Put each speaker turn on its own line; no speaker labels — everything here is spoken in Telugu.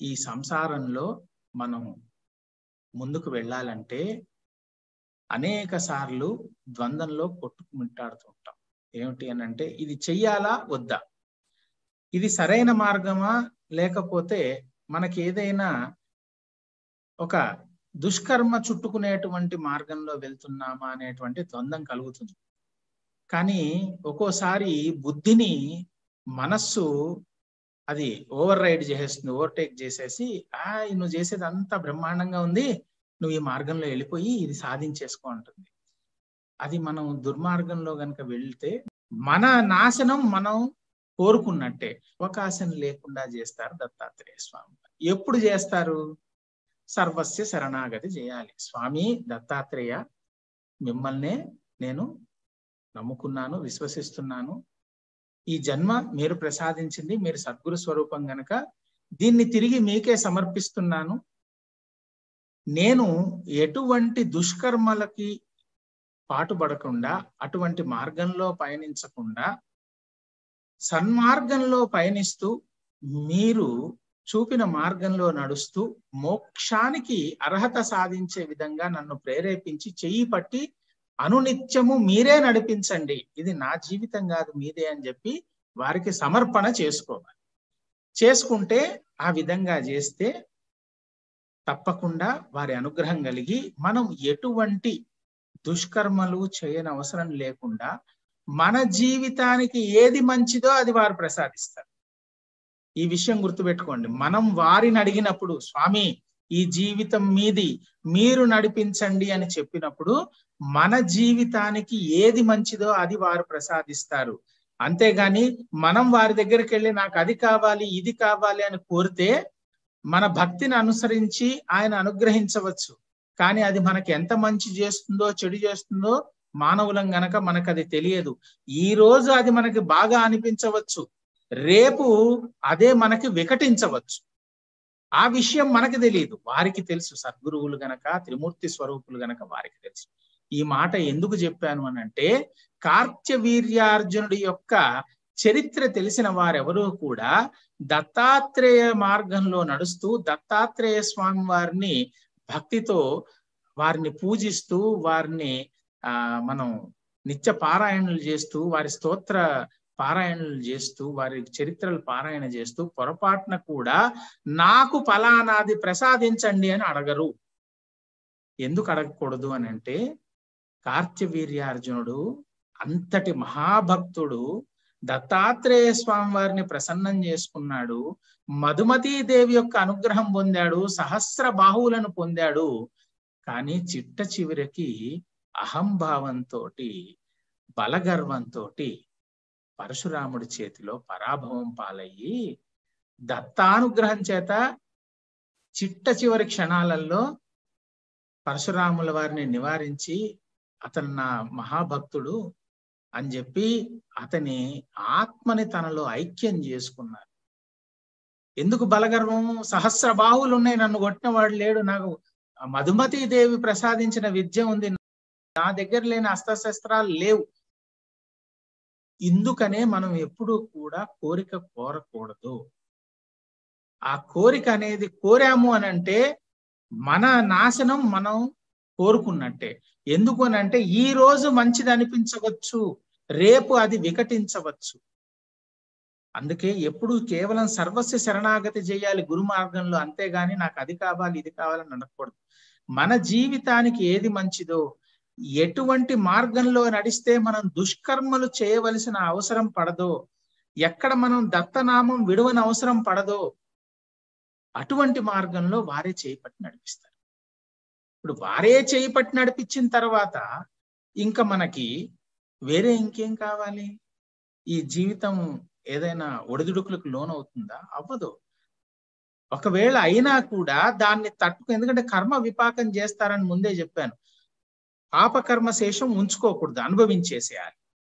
ఈ సంసారంలో మనం ముందుకు వెళ్ళాలంటే అనేక సార్లు ద్వంద్వంలో కొట్టుమిట్టాడుతూ ఉంటాం. ఏమిటి అని అంటే, ఇది చెయ్యాలా వద్దా, ఇది సరైన మార్గమా, లేకపోతే మనకి ఏదైనా ఒక దుష్కర్మ చుట్టుకునేటువంటి మార్గంలో వెళ్తున్నామా అనేటువంటి ద్వంద్వం కలుగుతుంది. కానీ ఒక్కోసారి బుద్ధిని మనస్సు అది ఓవర్ రైడ్ చేసేస్తుంది, ఓవర్టేక్ చేసేసి నువ్వు చేసేది అంతా బ్రహ్మాండంగా ఉంది, నువ్వు ఈ మార్గంలో వెళ్ళిపోయి ఇది సాధించేసుకో అంటుంది. అది మనం దుర్మార్గంలో గనక వెళ్తే మన నాశనం మనం కోరుకున్నట్టే. అవకాశం లేకుండా చేస్తారు దత్తాత్రేయ స్వామి. ఎప్పుడు చేస్తారు? సర్వస్య శరణాగతి చేయాలి. స్వామి దత్తాత్రేయ, మిమ్మల్నే నేను నమ్ముకున్నాను, విశ్వసిస్తున్నాను. ఈ జన్మ మీరు ప్రసాదించింది, మీరు సద్గురు స్వరూపం గనక దీన్ని తిరిగి మీకే సమర్పిస్తున్నాను. నేను ఎటువంటి దుష్కర్మలకి పాటుపడకుండా, అటువంటి మార్గంలో పయనించకుండా సన్మార్గంలో పయనిస్తూ, మీరు చూపిన మార్గంలో నడుస్తూ మోక్షానికి అర్హత సాధించే విధంగా నన్ను ప్రేరేపించి చెయ్యి పట్టి అనునిత్యము మీరే నడిపించండి, ఇది నా జీవితం కాదు మీదే అని చెప్పి వారికి సమర్పణ చేసుకోవాలి. చేసుకుంటే, ఆ విధంగా చేస్తే తప్పకుండా వారి అనుగ్రహం కలిగి మనం ఎటువంటి దుష్కర్మలు చేయని అవసరం లేకుండా మన జీవితానికి ఏది మంచిదో అది వారు ప్రసాదిస్తారు. ఈ విషయం గుర్తుపెట్టుకోండి. మనం వారిని అడిగినప్పుడు, స్వామి ఈ జీవితం మీది, మీరు నడిపించండి అని చెప్పినప్పుడు మన జీవితానికి ఏది మంచిదో అది వారు ప్రసాదిస్తారు. అంతేగాని మనం వారి దగ్గరికి వెళ్ళి నాకు అది కావాలి ఇది కావాలి అని కోరితే మన భక్తిని అనుసరించి ఆయన అనుగ్రహించవచ్చు, కానీ అది మనకి ఎంత మంచి చేస్తుందో చెడు చేస్తుందో మానవులం గనక మనకు అది తెలియదు. ఈ రోజు అది మనకి బాగా అనిపించవచ్చు, రేపు అదే మనకి వికటించవచ్చు. ఆ విషయం మనకి తెలియదు, వారికి తెలుసు. సద్గురువులు గనక, త్రిమూర్తి స్వరూపులు గనక వారికి తెలుసు. ఈ మాట ఎందుకు చెప్పాను అని అంటే, కార్త్యవీర్యార్జునుడి యొక్క చరిత్ర తెలిసిన వారెవరూ కూడా దత్తాత్రేయ మార్గంలో నడుస్తూ దత్తాత్రేయ స్వామి వారిని భక్తితో వారిని పూజిస్తూ, వారిని మనం నిత్య పారాయణలు చేస్తూ, వారి స్తోత్ర పారాయణలు చేస్తూ, వారి చరిత్రలు పారాయణ చేస్తూ పొరపాటున కూడా నాకు ఫలానాది ప్రసాదించండి అని అడగరు. ఎందుకు అడగకూడదు అని అంటే, కార్త్యవీర్యార్జునుడు అంతటి మహాభక్తుడు, దత్తాత్రేయ స్వామి వారిని ప్రసన్నం చేసుకున్నాడు, మధుమతీదేవి యొక్క అనుగ్రహం పొందాడు, సహస్ర బాహువులను పొందాడు. కానీ చిట్ట చివరికి అహంభావంతో, బలగర్వంతో పరశురాముడి చేతిలో పరాభవం పాలయ్యి దత్తానుగ్రహం చేత చిట్ట చివరి క్షణాలలో పరశురాముల వారిని నివారించి, అతను నా మహాభక్తుడు అని చెప్పి అతని ఆత్మని తనలో ఐక్యం చేసుకున్నారు. ఎందుకు బలగర్వం? సహస్ర బాహువులు ఉన్నాయి, నన్ను కొట్టిన వాడు లేడు, నాకు మధుమతీదేవి ప్రసాదించిన విద్య ఉంది, నా దగ్గర లేని అస్త్రశస్త్రాలు లేవు. ఇందుకనే మనం ఎప్పుడూ కూడా కోరిక కోరకూడదు. ఆ కోరిక అనేది కోరాము అని అంటే మన నాశనం మనం కోరుకున్నట్టే. ఎందుకు అని అంటే, ఈ రోజు మంచిది అనిపించవచ్చు, రేపు అది వికటించవచ్చు. అందుకే ఎప్పుడు కేవలం సర్వస్వ శరణాగతి చేయాలి గురు మార్గంలో, అంతేగాని నాకు అది కావాలి ఇది కావాలని అనకూడదు. మన జీవితానికి ఏది మంచిదో, ఎటువంటి మార్గంలో నడిస్తే మనం దుష్కర్మలు చేయవలసిన అవసరం పడదో, ఎక్కడ మనం దత్తనామం విడువని అవసరం పడదో, అటువంటి మార్గంలో వారే చేపట్టి నడిపిస్తారు. ఇప్పుడు వారే చేపట్టి నడిపించిన తర్వాత ఇంకా మనకి వేరే ఇంకేం కావాలి? ఈ జీవితం ఏదైనా ఒడిదుడుకులకు లోనవుతుందా? అవ్వదు. ఒకవేళ అయినా కూడా దాన్ని తట్టుకు, ఎందుకంటే కర్మ విపాకం చేస్తారని ముందే చెప్పాను. పాపకర్మ శేషం ఉంచుకోకూడదు, అనుభవించేసేయాలి.